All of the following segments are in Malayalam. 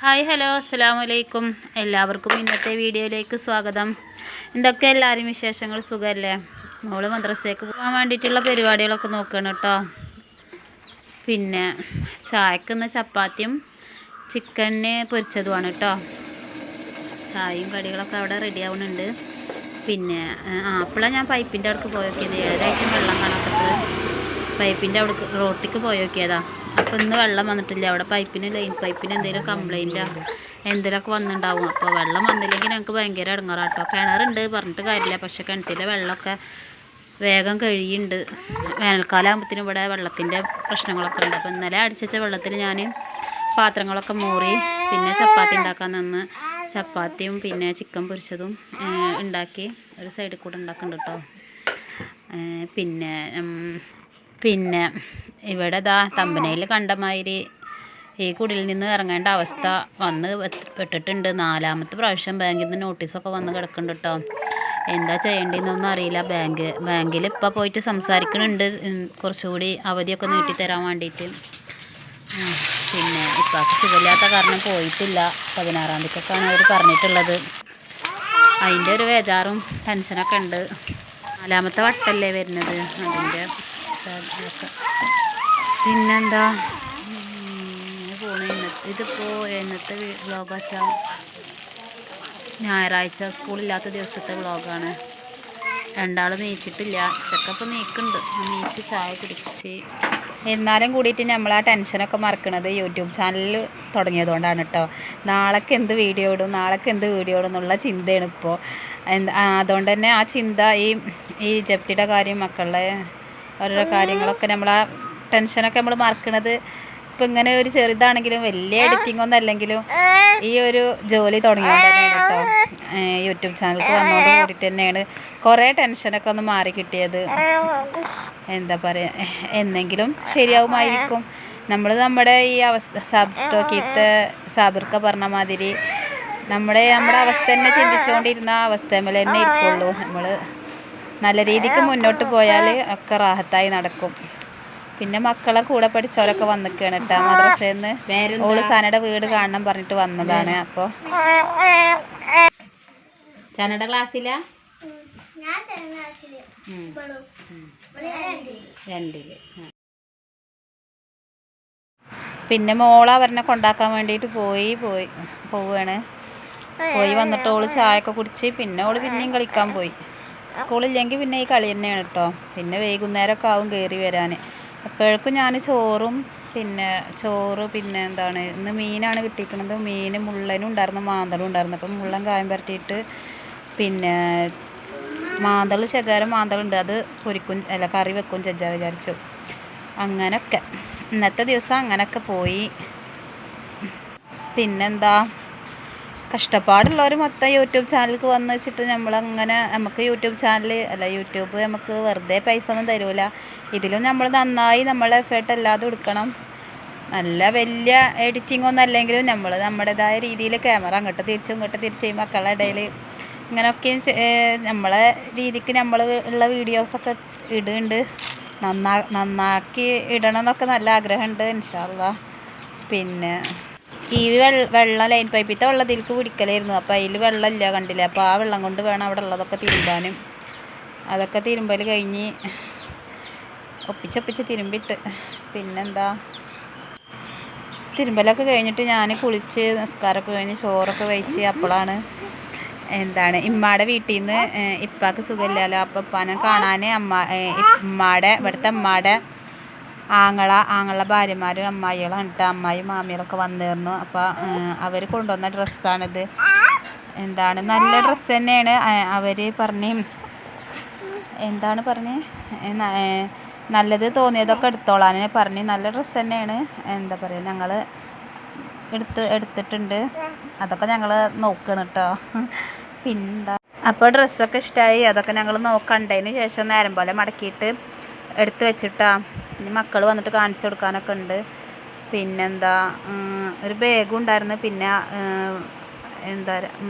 ഹായ് ഹലോ അസ്സലാമു അലൈക്കും. എല്ലാവർക്കും ഇന്നത്തെ വീഡിയോയിലേക്ക് സ്വാഗതം. എന്തൊക്കെ എല്ലാവരും വിശേഷങ്ങൾ? സുഖമല്ലേ? മോള് മദ്രസയ്ക്ക് പോകാൻ വേണ്ടിയിട്ടുള്ള പരിപാടികളൊക്കെ നോക്കണം കേട്ടോ. പിന്നെ ചായക്കുന്ന ചപ്പാത്തിയും ചിക്കന് പൊരിച്ചതുമാണ് കേട്ടോ. ചായയും കടികളൊക്കെ അവിടെ റെഡി ആവുന്നുണ്ട്. പിന്നെ അപ്പോഴാണ് ഞാൻ പൈപ്പിൻ്റെ അവിടേക്ക് പോയി നോക്കിയത്. ഏഴായിട്ടും വെള്ളം കാണാത്തപ്പോൾ പൈപ്പിൻ്റെ അവിടെ റോട്ടിക്ക് പോയി നോക്കിയതാണ്. അപ്പോൾ ഇന്ന് വെള്ളം വന്നിട്ടില്ല. അവിടെ പൈപ്പിന് ലൈൻ പൈപ്പിന് എന്തെങ്കിലും കംപ്ലൈൻറ്റാ എന്തെങ്കിലുമൊക്കെ വന്നിട്ടുണ്ടാവും. അപ്പോൾ വെള്ളം വന്നില്ലെങ്കിൽ ഞങ്ങൾക്ക് ഭയങ്കര ഇടങ്ങാറാട്ടോ. കിണറുണ്ട്, പറഞ്ഞിട്ട് കാര്യമില്ല. പക്ഷേ കിണറ്റിലെ വെള്ളമൊക്കെ വേഗം കഴിയുന്നുണ്ട്. വേനൽക്കാലം ആകുമ്പോഴത്തേനും ഇവിടെ വെള്ളത്തിൻ്റെ പ്രശ്നങ്ങളൊക്കെ ഉണ്ട്. അപ്പോൾ ഇന്നലെ അടിച്ച വെള്ളത്തിൽ ഞാൻ പാത്രങ്ങളൊക്കെ മൂറി പിന്നെ ചപ്പാത്തി ഉണ്ടാക്കാൻ നിന്ന് ചപ്പാത്തിയും പിന്നെ ചിക്കൻ പൊരിച്ചതും ഉണ്ടാക്കി ഒരു സൈഡിൽ കൂടെ ഉണ്ടാക്കുന്നുണ്ട് കേട്ടോ. പിന്നെ ഇവിടെ തമ്പനയിൽ കണ്ടമാതിരി ഈ കുടിയിൽ നിന്ന് ഇറങ്ങേണ്ട അവസ്ഥ വന്ന് പെട്ടിട്ടുണ്ട്. 4ാമത്തെ പ്രാവശ്യം ബാങ്കിൽ നിന്ന് നോട്ടീസൊക്കെ വന്ന് കിടക്കുന്നുണ്ട് കേട്ടോ. എന്താ ചെയ്യേണ്ടതെന്നൊന്നും അറിയില്ല. ബാങ്കിൽ ഇപ്പോൾ പോയിട്ട് സംസാരിക്കുന്നുണ്ട് കുറച്ചുകൂടി അവധിയൊക്കെ നീട്ടിത്തരാൻ വേണ്ടിയിട്ട്. പിന്നെ ഇപ്പം സുഖമില്ലാത്ത കാരണം പോയിട്ടില്ല. 16-ാം തീയതിക്കൊക്കെയാണ് അവർ പറഞ്ഞിട്ടുള്ളത്. അതിൻ്റെ ഒരു ബേജാറും ടെൻഷനൊക്കെ ഉണ്ട്. 4ാമത്തെ വട്ടല്ലേ വരുന്നത്, അതിൻ്റെ പിന്നെന്താ പോണേ. ഇതിപ്പോൾ എന്നത്തെ വ്ളോഗ് വെച്ചാൽ ഞായറാഴ്ച സ്കൂളില്ലാത്ത ദിവസത്തെ വ്ളോഗാണ്. രണ്ടാളും നീച്ചിട്ടില്ല. ചെക്കപ്പം നീച്ച് ചായ കുടിച്ച്. എന്നാലും കൂടിയിട്ട് നമ്മൾ ആ ടെൻഷനൊക്കെ മറക്കണത് യൂട്യൂബ് ചാനലിൽ തുടങ്ങിയതുകൊണ്ടാണ് കേട്ടോ. നാളേക്ക് എന്ത് വീഡിയോ ഇടും എന്നുള്ള ചിന്തയാണ് ഇപ്പോൾ. അതുകൊണ്ട് തന്നെ ആ ചിന്ത ഈ ജപ്തിയുടെ കാര്യം, മക്കളുടെ ഓരോരോ കാര്യങ്ങളൊക്കെ നമ്മൾ ആ ടെൻഷനൊക്കെ നമ്മൾ മറക്കണത് ഇപ്പം ഇങ്ങനെ ഒരു ചെറുതാണെങ്കിലും വലിയ എഡിറ്റിംഗ് ഒന്നും അല്ലെങ്കിലും ഈ ഒരു ജോലി തുടങ്ങിയോണ്ട് തന്നെയാണ് കേട്ടോ. യൂട്യൂബ് ചാനലിൽ വന്നോണ്ട് കൂടിയിട്ട് തന്നെയാണ് കുറേ ടെൻഷനൊക്കെ ഒന്ന് മാറി കിട്ടിയത്. എന്താ പറയുക, എന്നെങ്കിലും ശരിയാവുമായിരിക്കും. നമ്മുടെ ഈ അവസ്ഥ സ്റ്റോക്കിത്തെ സാബിർക്ക പറഞ്ഞ മാതിരി നമ്മുടെ അവസ്ഥ തന്നെ ചിന്തിച്ചുകൊണ്ടിരുന്ന അവസ്ഥയിൽ തന്നെ ഇരിക്കുള്ളൂ. നമ്മൾ നല്ല രീതിക്ക് മുന്നോട്ട് പോയാൽ ഒക്കെ റാഹത്തായി നടക്കും. പിന്നെ മക്കളെ കൂടെ പഠിച്ചവരൊക്കെ വന്നിക്കാണ് കേട്ടോ മദ്രസയിൽ നിന്ന്. ഓള് സനയുടെ വീട് കാണണം പറഞ്ഞിട്ട് വന്നതാണ്. അപ്പോൾ സനയുടെ ക്ലാസ്സിലാ 2-ല്. പിന്നെ മോള് അവരെ കൊണ്ടാക്കാൻ വേണ്ടിയിട്ട് പോവുകയാണ്. പോയി വന്നിട്ട് ഓള് ചായയൊക്കെ കുടിച്ച് പിന്നെ ഓള് പിന്നെയും കളിക്കാൻ പോയി. സ്കൂളില്ലെങ്കിൽ പിന്നെ ഈ കളി തന്നെയാണ് കേട്ടോ. പിന്നെ വൈകുന്നേരമൊക്കെ ആവും കയറി വരാൻ. അപ്പോഴേക്കും ഞാൻ ചോറ് പിന്നെ എന്താണ് ഇന്ന് മീനാണ് കിട്ടിയിരിക്കുന്നത്. മീൻ മുള്ളനും ഉണ്ടായിരുന്നു, മാന്തളും ഉണ്ടായിരുന്നു. അപ്പം മുള്ളൻ കായം പരട്ടിയിട്ട് പിന്നെ മാന്തളുണ്ട്, അത് കറി വെക്കും വിചാരിച്ചു. അങ്ങനെയൊക്കെ ഇന്നത്തെ ദിവസം അങ്ങനെയൊക്കെ പോയി. പിന്നെന്താ, കഷ്ടപ്പാടുള്ളവർ മൊത്തം യൂട്യൂബ് ചാനലിലേക്ക് വന്ന് വെച്ചിട്ട് നമുക്ക് യൂട്യൂബ് നമുക്ക് വെറുതെ പൈസ ഒന്നും തരൂല. ഇതിലും നമ്മൾ നന്നായി നമ്മളെ എഫേർട്ട് അല്ലാതെ എടുക്കണം. നല്ല വലിയ എഡിറ്റിംഗ് ഒന്നും അല്ലെങ്കിലും നമ്മൾ നമ്മുടേതായ രീതിയിൽ ക്യാമറ അങ്ങോട്ട് തിരിച്ച് മക്കളുടെ ഇടയിൽ ഇങ്ങനെയൊക്കെ നമ്മളെ രീതിക്ക് നമ്മൾ ഉള്ള വീഡിയോസൊക്കെ ഇടുന്നുണ്ട്. നന്നാക്കി ഇടണം എന്നൊക്കെ നല്ല ആഗ്രഹമുണ്ട് ഇൻഷാ അല്ലാഹ്. പിന്നെ ഈ വെള്ളം ലൈൻ പൈപ്പിത്തെ വെള്ളം ഇതിലേക്ക് പിടിക്കലായിരുന്നു. അപ്പോൾ അതിൽ വെള്ളമില്ല, കണ്ടില്ല. അപ്പോൾ ആ വെള്ളം കൊണ്ട് വേണം അവിടെ ഉള്ളതൊക്കെ തിരുമ്പാനും. അതൊക്കെ തിരുമ്പൽ കഴിഞ്ഞ് ഒപ്പിച്ച് തിരുമ്പിട്ട് പിന്നെന്താ, തിരുമ്പലൊക്കെ കഴിഞ്ഞിട്ട് ഞാൻ കുളിച്ച് നിസ്കാരമൊക്കെ കഴിഞ്ഞ് ചോറൊക്കെ വെച്ച് അപ്പോഴാണ് ഇമ്മയുടെ വീട്ടിൽ നിന്ന് ഇപ്പാക്ക് സുഖമില്ലല്ലോ. അപ്പോൾ ഇപ്പാനെ കാണാൻ ഇവിടുത്തെ അമ്മയുടെ ആങ്ങള ഭാര്യമാരും അമ്മായികളാണ് കേട്ടോ. അമ്മായിയും മാമികളൊക്കെ വന്നിരുന്നു. അപ്പോൾ അവർ കൊണ്ടുവന്ന ഡ്രസ്സാണിത്. നല്ല ഡ്രസ്സ് തന്നെയാണ്. അവർ നല്ലത് തോന്നിയതൊക്കെ എടുത്തോളാൻ പറഞ്ഞ് നല്ല ഡ്രസ്സ് തന്നെയാണ്. ഞങ്ങൾ എടുത്തിട്ടുണ്ട്. അതൊക്കെ ഞങ്ങൾ നോക്കണം കേട്ടോ. അപ്പോൾ ഡ്രസ്സൊക്കെ ഇഷ്ടമായി. അതൊക്കെ ഞങ്ങൾ കണ്ടതിന് ശേഷം നേരം പോലെ മടക്കിയിട്ട് എടുത്ത് വെച്ചിട്ടാ. ഇനി മക്കൾ വന്നിട്ട് കാണിച്ചു കൊടുക്കാനൊക്കെ ഉണ്ട്. ഒരു ബാഗും ഉണ്ടായിരുന്നു. പിന്നെ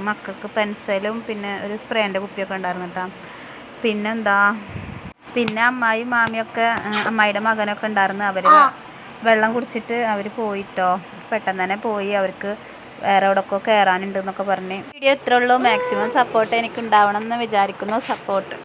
മക്കൾക്ക് പെൻസിലും പിന്നെ ഒരു സ്പ്രേൻ്റെ കുപ്പിയൊക്കെ ഉണ്ടായിരുന്നു കേട്ടോ. പിന്നെ അമ്മായിയും മാമിയൊക്കെ അമ്മായിയുടെ മകനൊക്കെ ഉണ്ടായിരുന്നു. അവർ വെള്ളം കുടിച്ചിട്ട് അവർ പോയിട്ടോ. പെട്ടെന്ന് തന്നെ പോയി. അവർക്ക് വേറെ എവിടെയൊക്കെ കയറാനുണ്ട് എന്നൊക്കെ പറഞ്ഞ്. വീഡിയോ ഇത്രേ ഉള്ളൂ. മാക്സിമം സപ്പോർട്ട് എനിക്ക് ഉണ്ടാവണം എന്ന് വിചാരിക്കുന്നു. സപ്പോർട്ട്